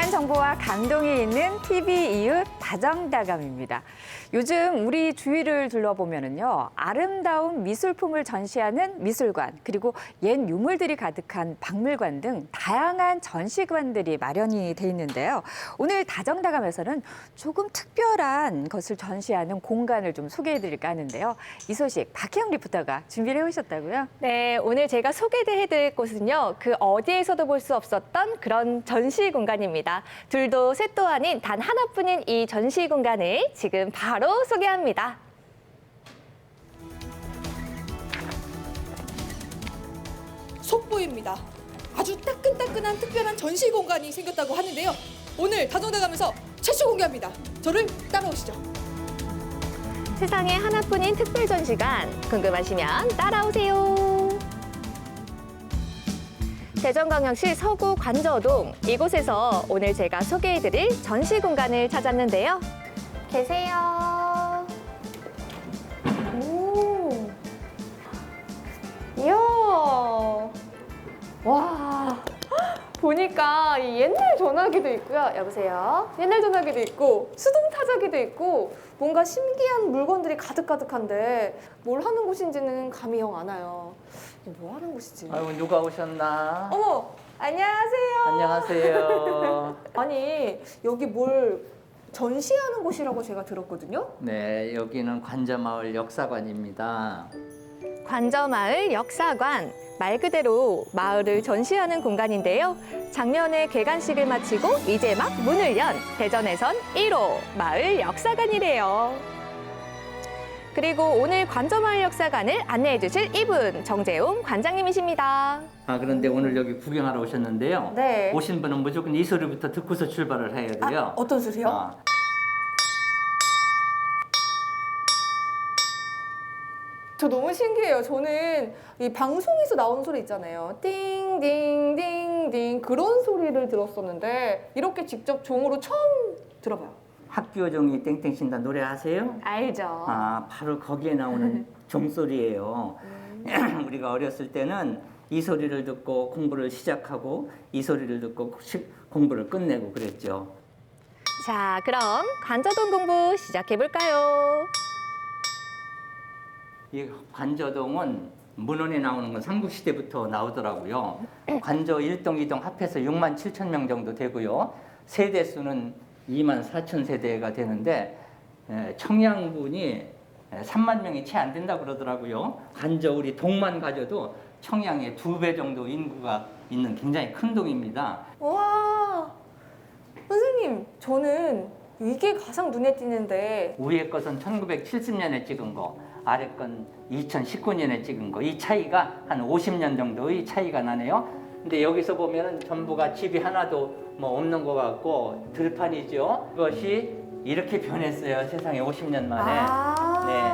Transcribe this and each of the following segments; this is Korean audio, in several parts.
다양한 정보와 감동이 있는 TV 이웃 다정다감입니다. 요즘 우리 주위를 둘러보면요, 아름다운 미술품을 전시하는 미술관, 그리고 옛 유물들이 가득한 박물관 등 다양한 전시관들이 마련이 돼 있는데요. 오늘 다정다감에서는 조금 특별한 것을 전시하는 공간을 좀 소개해드릴까 하는데요. 이 소식 박혜영 리포터가 준비를 해오셨다고요? 네, 오늘 제가 소개해드릴 곳은요, 그 어디에서도 볼 수 없었던 그런 전시 공간입니다. 둘도 셋도 아닌 단 하나뿐인 이 전시 공간을 지금 바로 소개합니다. 속보입니다. 아주 따끈따끈한 특별한 전시 공간이 생겼다고 하는데요. 오늘 다정다감에서 최초 공개합니다. 저를 따라오시죠. 세상에 하나뿐인 특별 전시관, 궁금하시면 따라오세요. 대전광역시 서구 관저동, 이곳에서 오늘 제가 소개해드릴 전시 공간을 찾았는데요. 계세요. 오. 이야. 와. 보니까 이 옛날 전화기도 있고요. 여보세요? 옛날 전화기도 있고 수동 타자기도 있고 뭔가 신기한 물건들이 가득가득한데 뭘 하는 곳인지는 감이 영 안 와요. 이게 뭐 하는 곳이지? 아이고 누가 오셨나? 어머, 안녕하세요. 안녕하세요. 아니, 여기 뭘 전시하는 곳이라고 제가 들었거든요. 네, 여기는 관저마을 역사관입니다. 관저마을 역사관, 말 그대로 마을을 전시하는 공간인데요. 작년에 개관식을 마치고 이제 막 문을 연 대전에선 1호 마을 역사관이래요. 그리고 오늘 관저마을 역사관을 안내해 주실 이분, 정재웅 관장님이십니다. 아, 그런데 오늘 여기 구경하러 오셨는데요. 네. 오신 분은 무조건 이 소리부터 듣고서 출발을 해야 돼요. 어떤 소리요? 아, 저 너무 신기해요. 저는 이 방송에서 나오는 소리 있잖아요. 띵띵띵띵 그런 소리를 들었었는데 이렇게 직접 종으로 처음 들어봐요. 학교 종이 땡땡 신다 노래 아세요? 알죠. 아, 바로 거기에 나오는 종소리예요. 우리가 어렸을 때는 이 소리를 듣고 공부를 시작하고 이 소리를 듣고 공부를 끝내고 그랬죠. 자, 그럼 관저동 공부 시작해 볼까요? 이 관저동은 문헌에 나오는 건 삼국시대부터 나오더라고요. 관저 1동, 2동 합해서 6만 7천 명 정도 되고요. 세대 수는 2만 4천 세대가 되는데 청양군이 3만 명이 채 안 된다 그러더라고요. 관저 우리 동만 가져도 청양의 2배 정도 인구가 있는 굉장히 큰 동입니다. 와, 선생님, 저는 이게 가장 눈에 띄는데 위에 것은 1970년에 찍은 거, 아래 건 2019년에 찍은 거. 이 차이가 한 50년 정도의 차이가 나네요. 근데 여기서 보면은 전부가 집이 하나도 뭐 없는 것 같고 들판이죠. 그것이 이렇게 변했어요. 세상에 50년 만에. 네.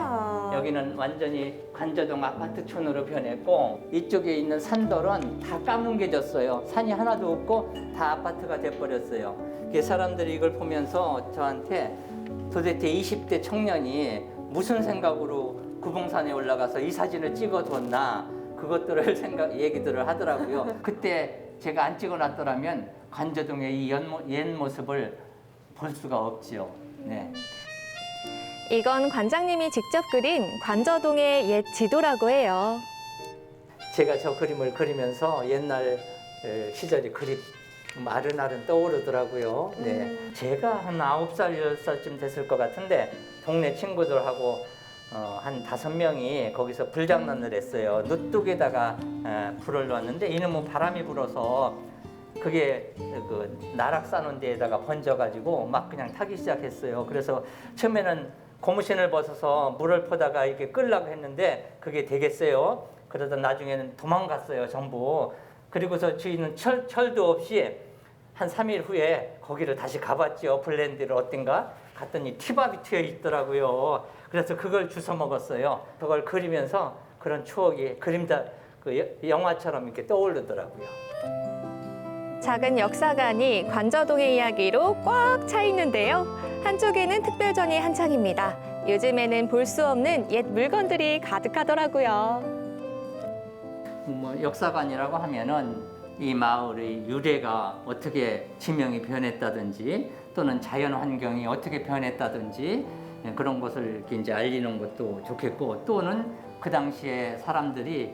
여기는 완전히 관저동 아파트촌으로 변했고 이쪽에 있는 산돌은 다 까뭉개졌어요. 산이 하나도 없고 다 아파트가 돼버렸어요. 사람들이 이걸 보면서 저한테 도대체 20대 청년이 무슨 생각으로 구봉산에 올라가서 이 사진을 찍어뒀나 그것들을 얘기들을 하더라고요. 그때 제가 안 찍어놨더라면 관저동의 이 옛 모습을 볼 수가 없죠. 네. 이건 관장님이 직접 그린 관저동의 옛 지도라고 해요. 제가 저 그림을 그리면서 옛날 시절이 그립 아른아른 떠오르더라고요. 네. 제가 한 9살, 10살쯤 됐을 것 같은데 동네 친구들하고 한 5명이 거기서 불장난을 했어요. 누뚝에다가 불을 넣었는데 이놈은 바람이 불어서 그게 그 나락 싸는 데에다가 번져가지고 막 그냥 타기 시작했어요. 그래서 처음에는 고무신을 벗어서 물을 퍼다가 이렇게 끌려고 했는데 그게 되겠어요. 그러다 나중에는 도망갔어요, 전부. 그리고서 저희는 철도 없이 한 3일 후에 거기를 다시 가봤죠. 블렌디를 어딘가 갔더니 티밥이 튀어 있더라고요. 그래서 그걸 주워 먹었어요. 그걸 그리면서 그런 추억이 그림자 그 영화처럼 이렇게 떠오르더라고요. 작은 역사관이 관저동의 이야기로 꽉 차 있는데요. 한쪽에는 특별전이 한창입니다. 요즘에는 볼 수 없는 옛 물건들이 가득하더라고요. 뭐 역사관이라고 하면은 이 마을의 유래가 어떻게 지명이 변했다든지 또는 자연 환경이 어떻게 변했다든지 그런 것을 이렇게 이제 알리는 것도 좋겠고 또는 그 당시에 사람들이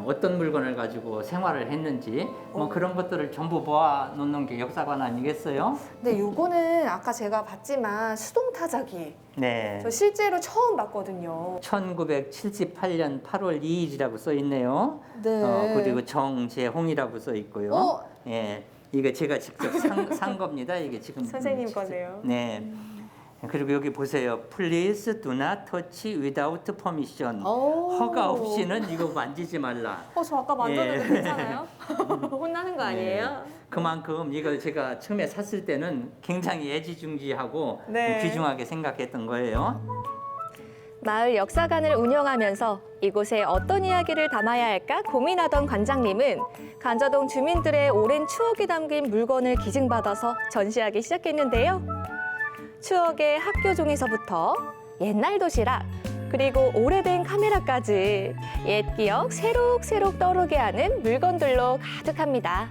어떤 물건을 가지고 생활을 했는지 뭐 그런 것들을 전부 모아 놓는 게 역사관 아니겠어요? 근데 요거는 아까 제가 봤지만 수동 타자기. 네. 저 실제로 처음 봤거든요. 1978년 8월 2일이라고 써 있네요. 네. 그리고 정재홍이라고 써 있고요. 어? 예, 이게 제가 직접 산 겁니다. 이게 지금 선생님 직접- 거네요. 네. 그리고 여기 보세요. Please do not touch without permission. 오. 허가 없이는 이거 만지지 말라. 저 아까 만졌는데 예. 괜찮아요? 혼나는 거 아니에요? 그만큼 이걸 제가 처음에 샀을 때는 굉장히 애지중지하고 네. 귀중하게 생각했던 거예요. 마을 역사관을 운영하면서 이곳에 어떤 이야기를 담아야 할까 고민하던 관장님은 간저동 주민들의 오랜 추억이 담긴 물건을 기증받아서 전시하기 시작했는데요. 추억의 학교종에서부터 옛날 도시락, 그리고 오래된 카메라까지 옛 기억 새록새록 떠오르게 하는 물건들로 가득합니다.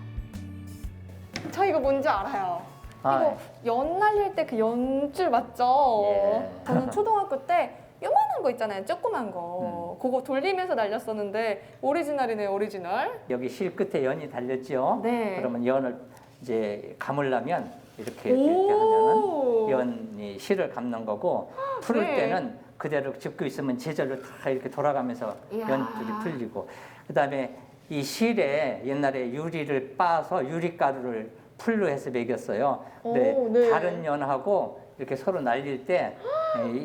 저 이거 뭔지 알아요. 아, 이거 연 날릴 때 그 연줄 맞죠? 예. 저는 초등학교 때 요만한 거 있잖아요. 조그만 거. 그거 돌리면서 날렸었는데 오리지널이네요, 오리지널. 여기 실 끝에 연이 달렸죠. 네. 그러면 연을 이제 감으려면 이렇게 오. 하면은 연이 실을 감는 거고 풀을 네. 때는 그대로 짚고 있으면 제절로 다 이렇게 돌아가면서 이야. 연줄이 풀리고 그다음에 이 실에 옛날에 유리를 빻아서 유리가루를 풀로 해서 매겼어요. 근데 오, 네. 다른 연하고 이렇게 서로 날릴 때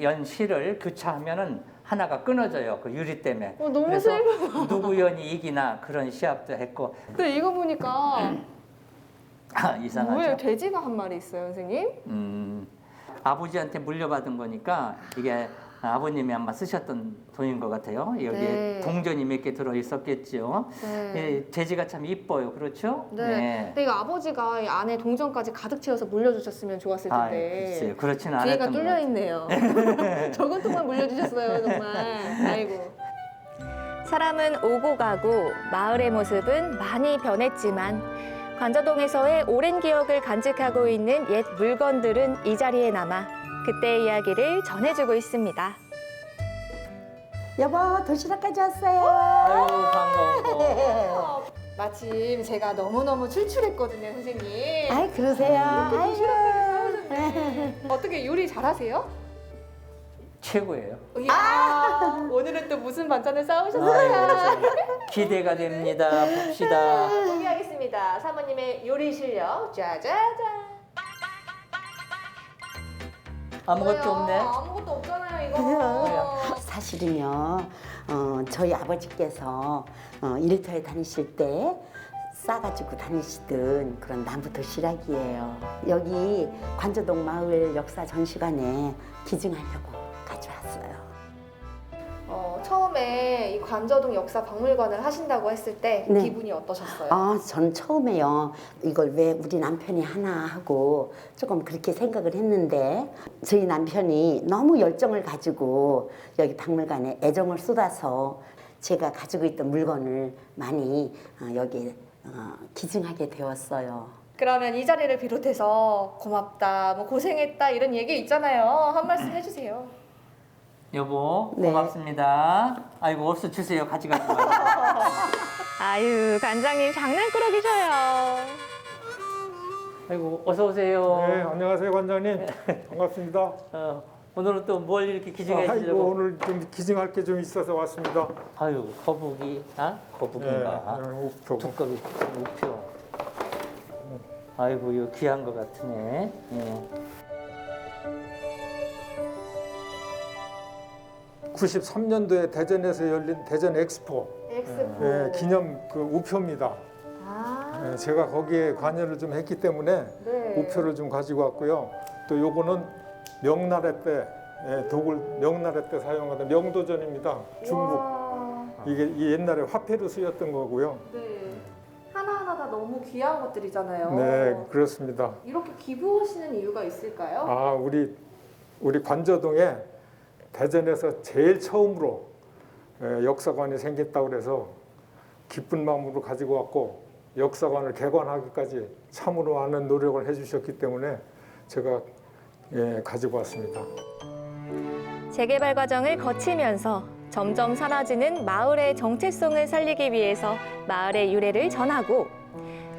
연 실을 교차하면은 하나가 끊어져요. 그 유리 때문에. 너무 그래서 슬프다. 누구 연이 이기나 그런 시합도 했고 근데 이거 보니까 이상하죠. 뭐예요? 돼지가 한 마리 있어요, 선생님? 아버지한테 물려받은 거니까 이게 아버님이 아마 쓰셨던 돈인 것 같아요. 여기에 네. 동전이 몇 개 들어 있었겠죠. 네. 돼지가 참 이뻐요, 그렇죠? 네. 근데 이거 아버지가 이 안에 동전까지 가득 채워서 물려주셨으면 좋았을 아, 텐데. 글쎄요, 그렇지는 뒤에가 않았던 것 뚫려 같아요. 있네요. 적은 돈만 물려주셨어요, 정말. 아이고. 사람은 오고 가고 마을의 모습은 많이 변했지만 관저동에서의 오랜 기억을 간직하고 있는 옛 물건들은 이 자리에 남아 그때의 이야기를 전해주고 있습니다. 여보, 도시락까지 왔어요. 아유, 반가워. 마침 제가 너무너무 출출했거든요, 선생님. 아이, 그러세요. 아이고. 어떻게 요리 잘하세요? 최고예요. 이야, 오늘은 또 무슨 반찬을 싸우셨어요? 아이고, 기대가 됩니다. 봅시다. 공개하겠습니다. 사모님의 요리 실력. 짜자잔. 아무것도 없네. 아무것도 없잖아요, 이거. 사실은요, 저희 아버지께서 일터에 다니실 때 싸가지고 다니시던 그런 나무 도시락이에요. 여기 관저동 마을 역사 전시관에 기증하려고 가져왔어요. 처음에 이 관저동 역사 박물관을 하신다고 했을 때 네. 기분이 어떠셨어요? 전 처음에요, 이걸 왜 우리 남편이 하나 하고 조금 그렇게 생각을 했는데 저희 남편이 너무 열정을 가지고 여기 박물관에 애정을 쏟아서 제가 가지고 있던 물건을 많이 여기 기증하게 되었어요. 그러면 이 자리를 비롯해서 고맙다, 뭐 고생했다 이런 얘기 있잖아요. 한 말씀 해주세요. 여보, 네. 고맙습니다. 아이고, 없어 주세요. 가져가지 말고. 아유, 관장님 장난꾸러기셔요. 아이고, 어서 오세요. 네, 안녕하세요 관장님. 반갑습니다. 오늘은 또 뭘 이렇게 기증해 아이고, 주려고? 오늘 좀 기증할 게 좀 있어서 왔습니다. 아유, 거북이, 거북인가? 우표. 두꺼비, 우표. 아이고, 이거 귀한 것 같으네. 예. 93년도에 대전에서 열린 대전 엑스포 엑스포. 기념 그 우표입니다. 아, 제가 거기에 관여를 좀 했기 때문에 네. 우표를 좀 가지고 왔고요. 또 요거는 명나라 때 독을 명나라 때 사용하던 명도전입니다. 중국. 와, 이게 이 옛날에 화폐로 쓰였던 거고요. 네. 하나하나 다 너무 귀한 것들이잖아요. 네, 그렇습니다. 이렇게 기부하시는 이유가 있을까요? 아, 우리 관저동에 대전에서 제일 처음으로 역사관이 생겼다고 그래서 기쁜 마음으로 가지고 왔고 역사관을 개관하기까지 참으로 많은 노력을 해주셨기 때문에 제가 가지고 왔습니다. 재개발 과정을 거치면서 점점 사라지는 마을의 정체성을 살리기 위해서 마을의 유래를 전하고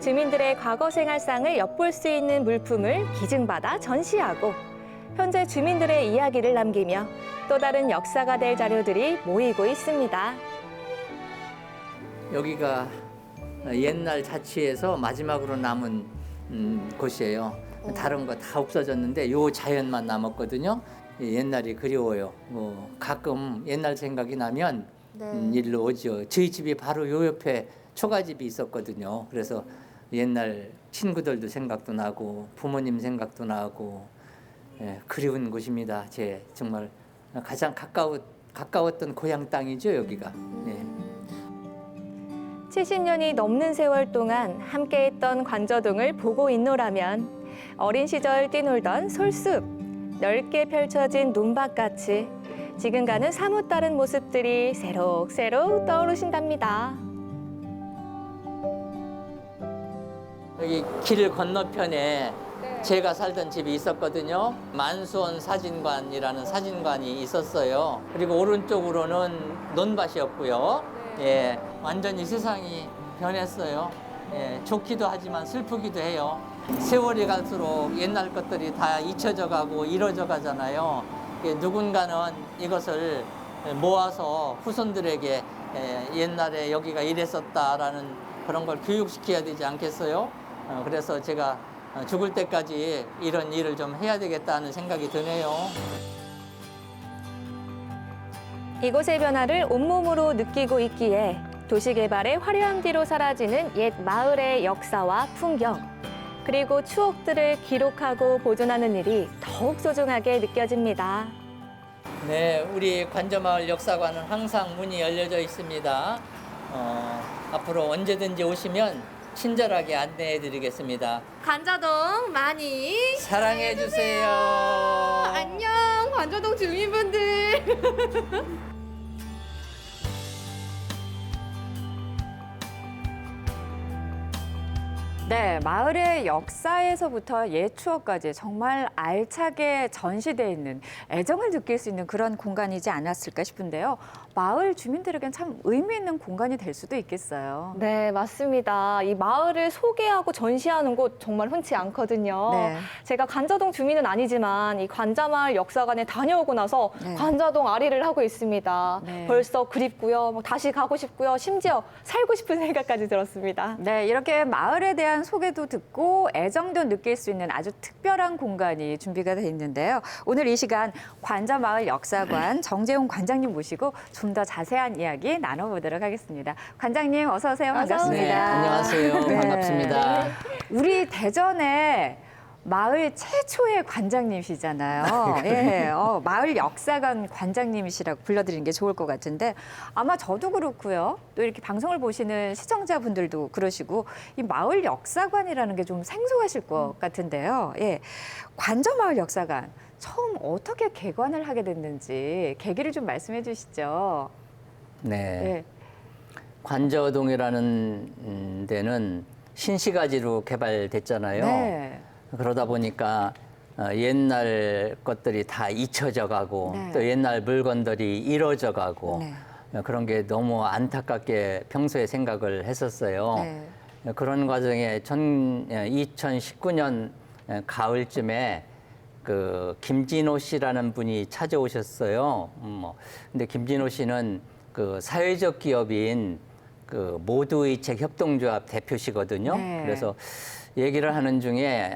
주민들의 과거 생활상을 엿볼 수 있는 물품을 기증받아 전시하고 현재 주민들의 이야기를 남기며 또 다른 역사가 될 자료들이 모이고 있습니다. 여기가 옛날 자치에서 마지막으로 남은 곳이에요. 다른 거 다 없어졌는데 요 자연만 남았거든요. 옛날이 그리워요. 가끔 옛날 생각이 나면 일로 오죠. 저희 집이 바로 요 옆에 초가집이 있었거든요. 그래서 옛날 친구들도 생각도 나고 부모님 생각도 나고 그리운 곳입니다. 제 정말 가장 가까웠던 고향 땅이죠, 여기가. 70년이 넘는 세월 동안 함께했던 관저동을 보고 있노라면 어린 시절 뛰놀던 솔숲, 넓게 펼쳐진 논밭같이 지금과는 사뭇 다른 모습들이 새록새록 떠오르신답니다. 여기 길 건너편에 제가 살던 집이 있었거든요. 만수원 사진관이라는 사진관이 있었어요. 그리고 오른쪽으로는 논밭이었고요. 완전히 세상이 변했어요. 좋기도 하지만 슬프기도 해요. 세월이 갈수록 옛날 것들이 다 잊혀져 가고 이뤄져 가잖아요. 누군가는 이것을 모아서 후손들에게 옛날에 여기가 이랬었다라는 그런 걸 교육시켜야 되지 않겠어요? 그래서 제가 죽을 때까지 이런 일을 좀 해야 되겠다는 생각이 드네요. 이곳의 변화를 온몸으로 느끼고 있기에 도시개발의 화려함 뒤로 사라지는 옛 마을의 역사와 풍경, 그리고 추억들을 기록하고 보존하는 일이 더욱 소중하게 느껴집니다. 네, 우리 관저마을 역사관은 항상 문이 열려져 있습니다. 앞으로 언제든지 오시면 친절하게 안내해 드리겠습니다. 관저동 많이 사랑해 주세요. 안녕 관저동 주민분들. 네, 마을의 역사에서부터 옛 추억까지 정말 알차게 전시되어 있는 애정을 느낄 수 있는 그런 공간이지 않았을까 싶은데요. 마을 주민들에겐 참 의미 있는 공간이 될 수도 있겠어요. 네, 맞습니다. 이 마을을 소개하고 전시하는 곳 정말 흔치 않거든요. 네. 제가 관저동 주민은 아니지만 이 관자마을 역사관에 다녀오고 나서 네. 관자동 아리를 하고 있습니다. 네. 벌써 그립고요. 뭐 다시 가고 싶고요. 심지어 살고 싶은 생각까지 들었습니다. 네, 이렇게 마을에 대한 소개도 듣고 애정도 느낄 수 있는 아주 특별한 공간이 준비가 돼 있는데요. 오늘 이 시간 관저마을 역사관 정재용 관장님 모시고 좀 더 자세한 이야기 나눠보도록 하겠습니다. 관장님 어서 오세요. 반갑습니다. 네, 안녕하세요. 네. 반갑습니다. 우리 대전에 마을 최초의 관장님이시잖아요. 예, 마을 역사관 관장님이시라고 불러드리는 게 좋을 것 같은데 아마 저도 그렇고요. 또 이렇게 방송을 보시는 시청자분들도 그러시고 이 마을 역사관이라는 게 좀 생소하실 것 같은데요. 예, 관저마을 역사관 처음 어떻게 개관을 하게 됐는지 계기를 좀 말씀해 주시죠. 네. 예. 관저동이라는 데는 신시가지로 개발됐잖아요. 네. 그러다 보니까 옛날 것들이 다 잊혀져 가고 네. 또 옛날 물건들이 이뤄져 가고 네. 그런 게 너무 안타깝게 평소에 생각을 했었어요. 네. 그런 과정에 2019년 가을쯤에 그 김진호 씨라는 분이 찾아오셨어요. 근데 김진호 씨는 그 사회적 기업인 그 모두의책 협동조합 대표시거든요. 네. 그래서 얘기를 하는 중에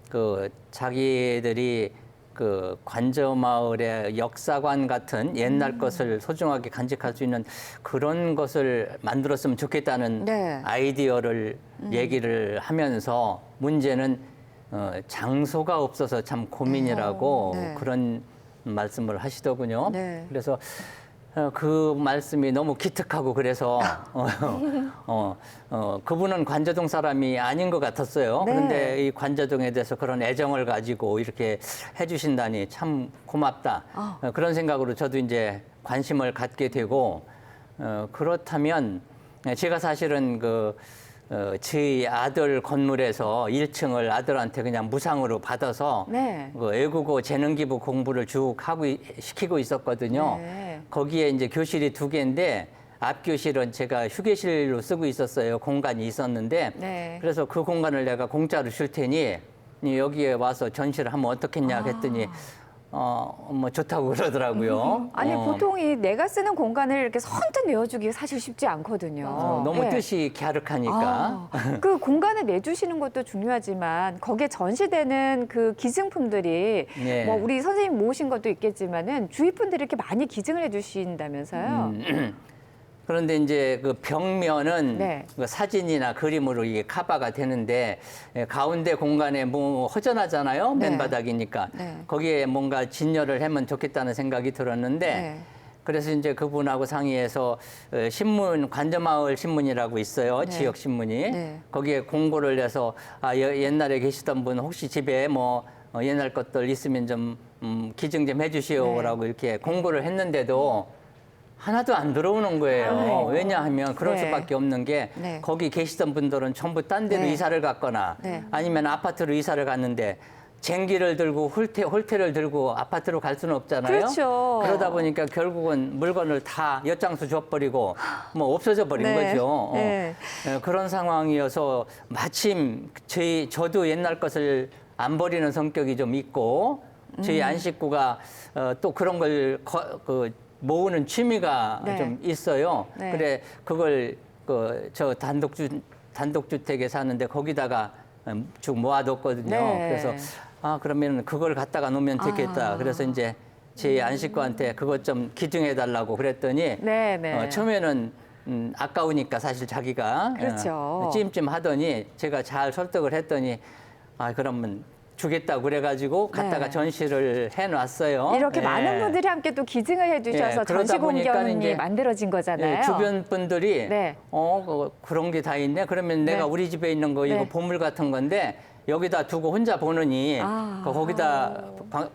그 자기들이 그 관저마을의 역사관 같은 옛날 것을 소중하게 간직할 수 있는 그런 것을 만들었으면 좋겠다는 네. 아이디어를 얘기를 하면서 문제는 장소가 없어서 참 고민이라고 네. 그런 말씀을 하시더군요. 네. 그래서 그 말씀이 너무 기특하고 그래서 그분은 관저동 사람이 아닌 것 같았어요. 네. 그런데 이 관저동에 대해서 그런 애정을 가지고 이렇게 해주신다니 참 고맙다. 그런 생각으로 저도 이제 관심을 갖게 되고 그렇다면 제가 사실은 그 저희 아들 건물에서 1층을 아들한테 그냥 무상으로 받아서 네. 그 외국어 재능기부 공부를 쭉 시키고 있었거든요. 네. 거기에 이제 교실이 2개인데 앞 교실은 제가 휴게실로 쓰고 있었어요. 공간이 있었는데 네. 그래서 그 공간을 내가 공짜로 줄 테니 여기에 와서 전시를 하면 어떻겠냐 했더니 뭐 좋다고 그러더라고요. 아니 보통 이 내가 쓰는 공간을 이렇게 선뜻 내어주기 사실 쉽지 않거든요. 너무 네. 뜻이 갸륵하니까. 그 공간을 내주시는 것도 중요하지만 거기에 전시되는 그 기증품들이 네. 뭐 우리 선생님 모으신 것도 있겠지만은 주위 분들이 이렇게 많이 기증을 해주신다면서요. 그런데 이제 그 벽면은 네. 그 사진이나 그림으로 이게 커버가 되는데 가운데 공간에 뭐 허전하잖아요. 네. 맨바닥이니까. 네. 거기에 뭔가 진열을 하면 좋겠다는 생각이 들었는데 네. 그래서 이제 그분하고 상의해서 신문 관저마을 신문이라고 있어요. 네. 지역 신문이. 네. 거기에 공고를 내서 옛날에 계시던 분 혹시 집에 뭐 옛날 것들 있으면 좀 기증 좀 해주시오라고 이렇게 공고를 했는데도 하나도 안 들어오는 거예요. 아이고. 왜냐하면 그럴 네. 수밖에 없는 게 네. 거기 계시던 분들은 전부 딴 데로 네. 이사를 갔거나 네. 아니면 아파트로 이사를 갔는데 쟁기를 들고 홀퇴를 들고 아파트로 갈 수는 없잖아요. 그렇죠. 그러다 보니까 결국은 물건을 다 엿장수 줘버리고 뭐 없어져 버린 네. 거죠. 네. 그런 상황이어서 마침 저도 옛날 것을 안 버리는 성격이 좀 있고 저희 안 식구가 또 그런 걸 모으는 취미가 네. 좀 있어요. 네. 그래 그걸 저 단독주택에 사는데 거기다가 쭉 모아뒀거든요. 네. 그래서 그러면 그걸 갖다가 놓으면 되겠다. 그래서 이제 제 안 식구한테 그것 좀 기증해달라고 그랬더니 네, 네. 처음에는 아까우니까 사실 자기가 그렇죠. 찜찜하더니 제가 잘 설득을 했더니 그러면 주겠다고 그래가지고 갖다가 네. 전시를 해놨어요. 이렇게 예. 많은 분들이 함께 또 기증을 해주셔서 예, 그러다 전시 보니까 공간이 이제 만들어진 거잖아요. 예, 주변 분들이 네. 그런 게 다 있네. 그러면 네. 내가 우리 집에 있는 거 이거 네. 보물 같은 건데 여기다 두고 혼자 보느니 거기다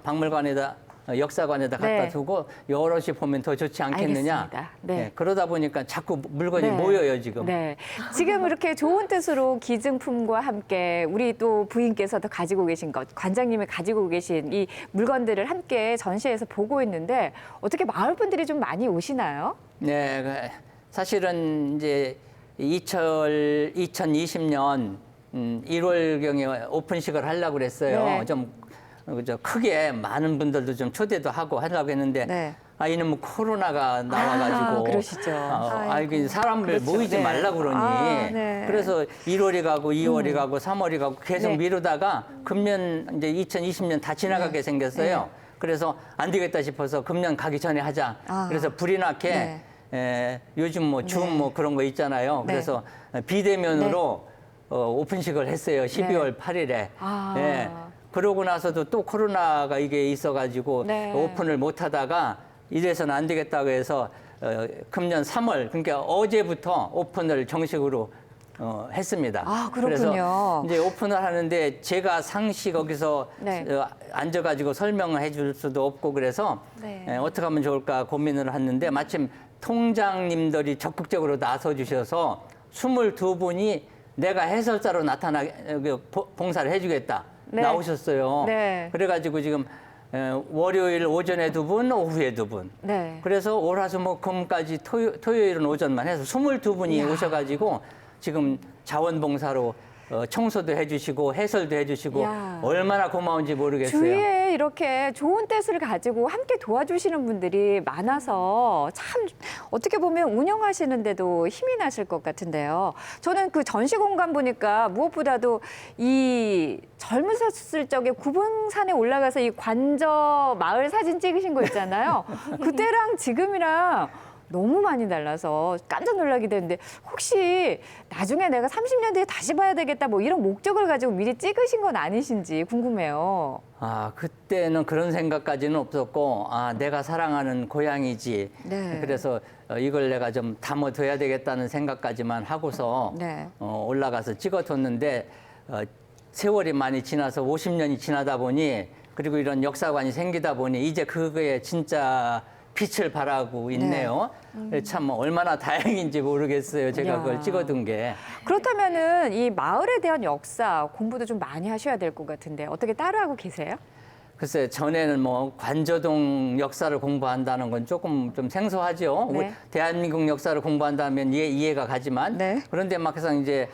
박물관에다 역사관에다 갖다 네. 두고 여럿이 보면 더 좋지 않겠느냐. 알겠습니다. 네. 예, 그러다 보니까 자꾸 물건이 네. 모여요 지금. 네. 지금 이렇게 좋은 뜻으로 기증품과 함께 우리 또 부인께서도 가지고 계신 것, 관장님이 가지고 계신 이 물건들을 함께 전시해서 보고 있는데 어떻게 마을 분들이 좀 많이 오시나요? 네, 사실은 이제 2020년 1월경에 오픈식을 하려고 그랬어요. 네. 좀 크게 많은 분들도 좀 초대도 하고 하려고 했는데 네. 이놈의 코로나가 나와가지고 그러시죠. 이게 사람들 그렇죠. 모이지 네. 말라 그러니 네. 그래서 1월이 가고 2월이 가고 3월이 가고 계속 네. 미루다가 금년 이제 2020년 다 지나가게 생겼어요. 그래서 안 되겠다 싶어서 금년 가기 전에 하자. 그래서 불이 나게 요즘 뭐 줌 뭐 그런 거 있잖아요. 네. 그래서 비대면으로 오픈식을 했어요. 12월 8일에. 예. 그러고 나서도 또 코로나가 이게 있어가지고 네. 오픈을 못 하다가 이래서는 안 되겠다고 해서 금년 3월 그러니까 어제부터 오픈을 정식으로 했습니다. 그렇군요. 그래서 이제 오픈을 하는데 제가 상시 거기서 네. 앉아가지고 설명을 해줄 수도 없고 그래서 네. 어떻게 하면 좋을까 고민을 했는데 마침 통장님들이 적극적으로 나서주셔서 22분이 내가 해설자로 봉사를 해주겠다. 네. 나오셨어요. 네. 그래가지고 지금 월요일 오전에 2분, 오후에 2분. 네. 그래서 월화수목금까지 토요일은 오전만 해서 22분이 오셔가지고 지금 자원봉사로 청소도 해주시고 해설도 해주시고 이야. 얼마나 고마운지 모르겠어요. 주위에 이렇게 좋은 뜻을 가지고 함께 도와주시는 분들이 많아서 참 어떻게 보면 운영하시는데도 힘이 나실 것 같은데요. 저는 그 전시 공간 보니까 무엇보다도 이 젊으셨을 적에 구봉산에 올라가서 이 관저 마을 사진 찍으신 거 있잖아요. 그때랑 지금이랑 너무 많이 달라서 깜짝 놀라기도 했는데 혹시 나중에 내가 30년 뒤에 다시 봐야 되겠다 뭐 이런 목적을 가지고 미리 찍으신 건 아니신지 궁금해요. 그때는 그런 생각까지는 없었고 내가 사랑하는 고향이지. 네. 그래서 이걸 내가 좀 담아둬야 되겠다는 생각까지만 하고서 네. 올라가서 찍어뒀는데 세월이 많이 지나서 50년이 지나다 보니 그리고 이런 역사관이 생기다 보니 이제 그거에 진짜 빛을 발하고 있네요. 참 얼마나 다행인지 모르겠어요. 제가 야. 그걸 찍어둔 게. 그렇다면은 이 마을에 대한 역사 공부도 좀 많이 하셔야 될 것 같은데 어떻게 따라하고 계세요? 글쎄 전에는 뭐 관저동 역사를 공부한다는 건 조금 좀 생소하죠. 네. 우리 대한민국 역사를 공부한다면 이해가 가지만 네. 그런데 막상 이제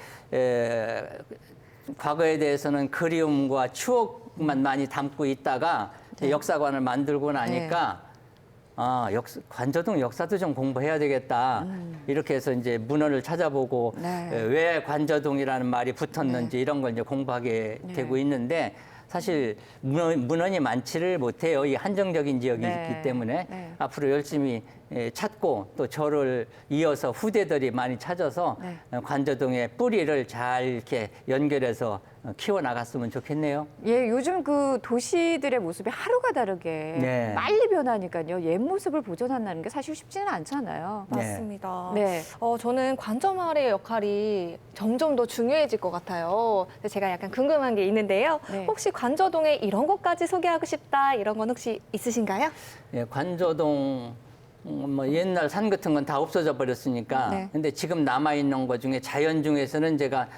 과거에 대해서는 그리움과 추억만 많이 담고 있다가 네. 역사관을 만들고 나니까 관저동 역사도 좀 공부해야 되겠다. 이렇게 해서 이제 문헌을 찾아보고 네. 왜 관저동이라는 말이 붙었는지 이런 걸 이제 공부하게 네. 되고 있는데 사실 문헌이 많지를 못해요. 이 한정적인 지역이기 네. 때문에 네. 앞으로 열심히 찾고 또 저를 이어서 후대들이 많이 찾아서 네. 관저동의 뿌리를 잘 이렇게 연결해서 키워나갔으면 좋겠네요. 예, 요즘 그 도시들의 모습이 하루가 다르게 네. 빨리 변하니까요. 옛 모습을 보존한다는 게 사실 쉽지는 않잖아요. 네. 맞습니다. 네. 저는 관저마을의 역할이 점점 더 중요해질 것 같아요. 근데 제가 약간 궁금한 게 있는데요. 네. 혹시 관저동에 이런 것까지 소개하고 싶다 이런 건 혹시 있으신가요? 예, 관저동 뭐 옛날 산 같은 건 다 없어져 버렸으니까 네. 근데 지금 남아 있는 것 중에 자연 중에서는 제가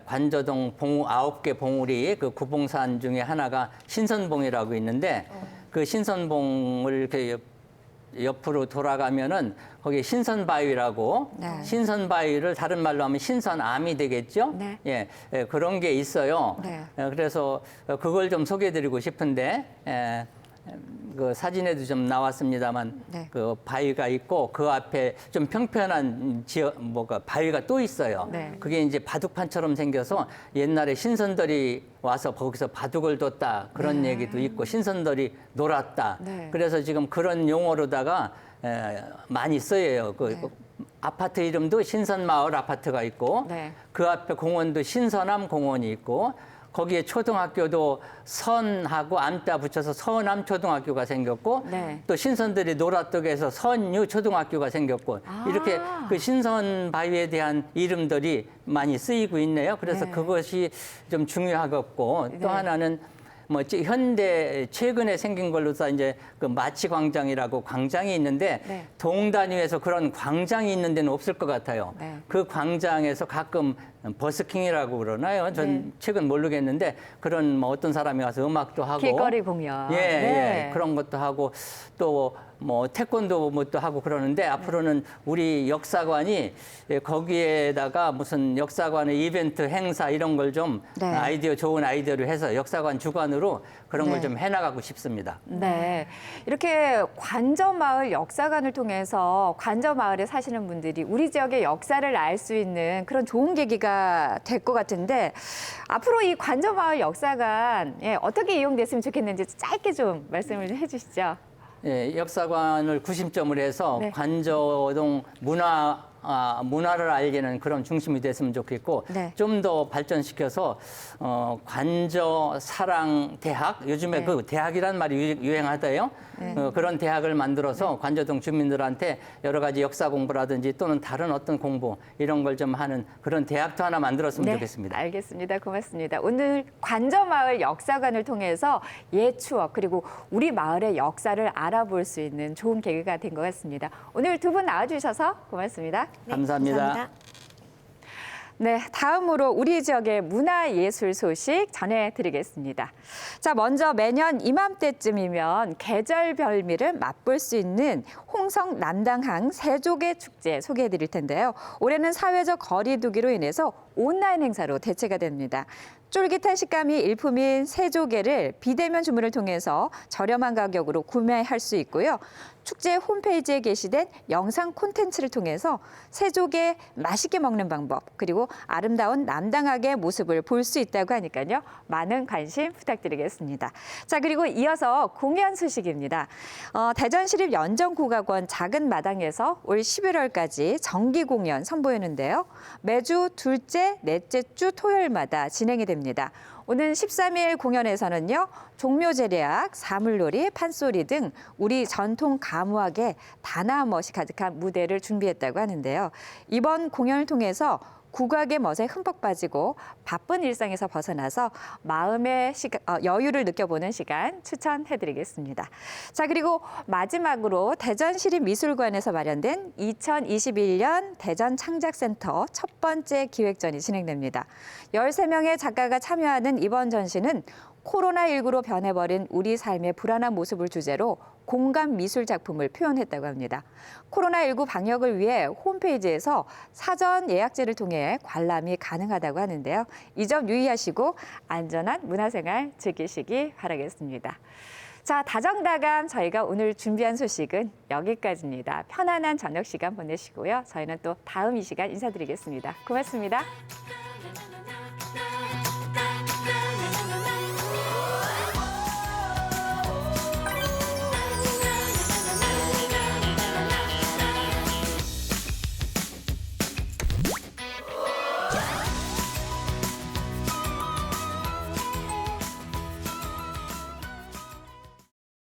관저동 9개 봉우리 그 구봉산 중에 하나가 신선봉이라고 있는데 그 신선봉을 이렇게 옆으로 돌아가면은 거기에 신선바위라고 네. 신선바위를 다른 말로 하면 신선암이 되겠죠? 네. 예, 그런 게 있어요. 네. 그래서 그걸 좀 소개해드리고 싶은데 그 사진에도 좀 나왔습니다만 네. 그 바위가 있고 그 앞에 좀 평평한 지역 뭐가 바위가 또 있어요. 네. 그게 이제 바둑판처럼 생겨서 옛날에 신선들이 와서 거기서 바둑을 뒀다 그런 얘기도 있고 신선들이 놀았다. 네. 그래서 지금 그런 용어로다가 많이 쓰여요. 그 아파트 이름도 신선마을 아파트가 있고 네. 그 앞에 공원도 신선암 공원이 있고 거기에 초등학교도 선하고 암자 붙여서 서남 초등학교가 생겼고 네. 또 신선들이 놀았던 해서 선유 초등학교가 생겼고 이렇게 그 신선 바위에 대한 이름들이 많이 쓰이고 있네요. 그래서 네. 그것이 좀 중요하겠고 또 네. 하나는 뭐 현대 최근에 생긴 걸로서 이제 그 마치 광장이라고 광장이 있는데 네. 동 단위에서 그런 광장이 있는 데는 없을 것 같아요. 네. 그 광장에서 가끔 버스킹이라고 그러나요? 전 네. 최근 모르겠는데 그런 뭐 어떤 사람이 와서 음악도 하고 길거리 공연. 예, 네. 예. 그런 것도 하고 또 뭐 태권도 뭐또 하고 그러는데 앞으로는 우리 역사관이 거기에다가 무슨 역사관의 이벤트 행사 이런 걸 좀 네. 좋은 아이디어를 해서 역사관 주관으로 그런 네. 걸 좀 해나가고 싶습니다. 네. 이렇게 관저마을 역사관을 통해서 관저마을에 사시는 분들이 우리 지역의 역사를 알 수 있는 그런 좋은 계기가 될 것 같은데 앞으로 이 관저마을 역사관 어떻게 이용됐으면 좋겠는지 짧게 좀 말씀을 해주시죠. 예, 역사관을 구심점을 해서 네. 관저동 문화를 알리는 그런 중심이 됐으면 좋겠고 네. 좀 더 발전시켜서 관저 사랑 대학 요즘에 네. 그 대학이란 말이 유행하다요. 네. 그런 대학을 만들어서 관저동 주민들한테 여러 가지 역사 공부라든지 또는 다른 어떤 공부 이런 걸 좀 하는 그런 대학도 하나 만들었으면 좋겠습니다. 알겠습니다. 고맙습니다. 오늘 관저마을 역사관을 통해서 옛 추억 그리고 우리 마을의 역사를 알아볼 수 있는 좋은 계기가 된 것 같습니다. 오늘 두 분 나와주셔서 고맙습니다. 감사합니다. 네, 다음으로 우리 지역의 문화예술 소식 전해드리겠습니다. 자, 먼저 매년 이맘때쯤이면 계절 별미를 맛볼 수 있는 홍성 남당항 세조개 축제 소개해드릴 텐데요. 올해는 사회적 거리두기로 인해서 온라인 행사로 대체가 됩니다. 쫄깃한 식감이 일품인 새조개를 비대면 주문을 통해서 저렴한 가격으로 구매할 수 있고요. 축제 홈페이지에 게시된 영상 콘텐츠를 통해서 새조개 맛있게 먹는 방법 그리고 아름다운 남당항의 모습을 볼 수 있다고 하니까요. 많은 관심 부탁드리겠습니다. 자, 그리고 이어서 공연 소식입니다. 대전시립연정국악원 작은 마당에서 올 11월까지 정기 공연 선보이는데요. 매주 둘째, 넷째 주 토요일마다 진행이 됩니다. 오는 13일 공연에서는요. 종묘제례악, 사물놀이, 판소리 등 우리 전통 가무악의 단아멋이 가득한 무대를 준비했다고 하는데요. 이번 공연을 통해서 국악의 멋에 흠뻑 빠지고 바쁜 일상에서 벗어나서 마음의 여유를 느껴보는 시간 추천해드리겠습니다. 자, 그리고 마지막으로 대전시립미술관에서 마련된 2021년 대전창작센터 첫 번째 기획전이 진행됩니다. 13명의 작가가 참여하는 이번 전시는 코로나19로 변해버린 우리 삶의 불안한 모습을 주제로 공감 미술 작품을 표현했다고 합니다. 코로나19 방역을 위해 홈페이지에서 사전 예약제를 통해 관람이 가능하다고 하는데요. 이 점 유의하시고 안전한 문화생활 즐기시기 바라겠습니다. 자, 다정다감 저희가 오늘 준비한 소식은 여기까지입니다. 편안한 저녁 시간 보내시고요. 저희는 또 다음 이 시간 인사드리겠습니다. 고맙습니다.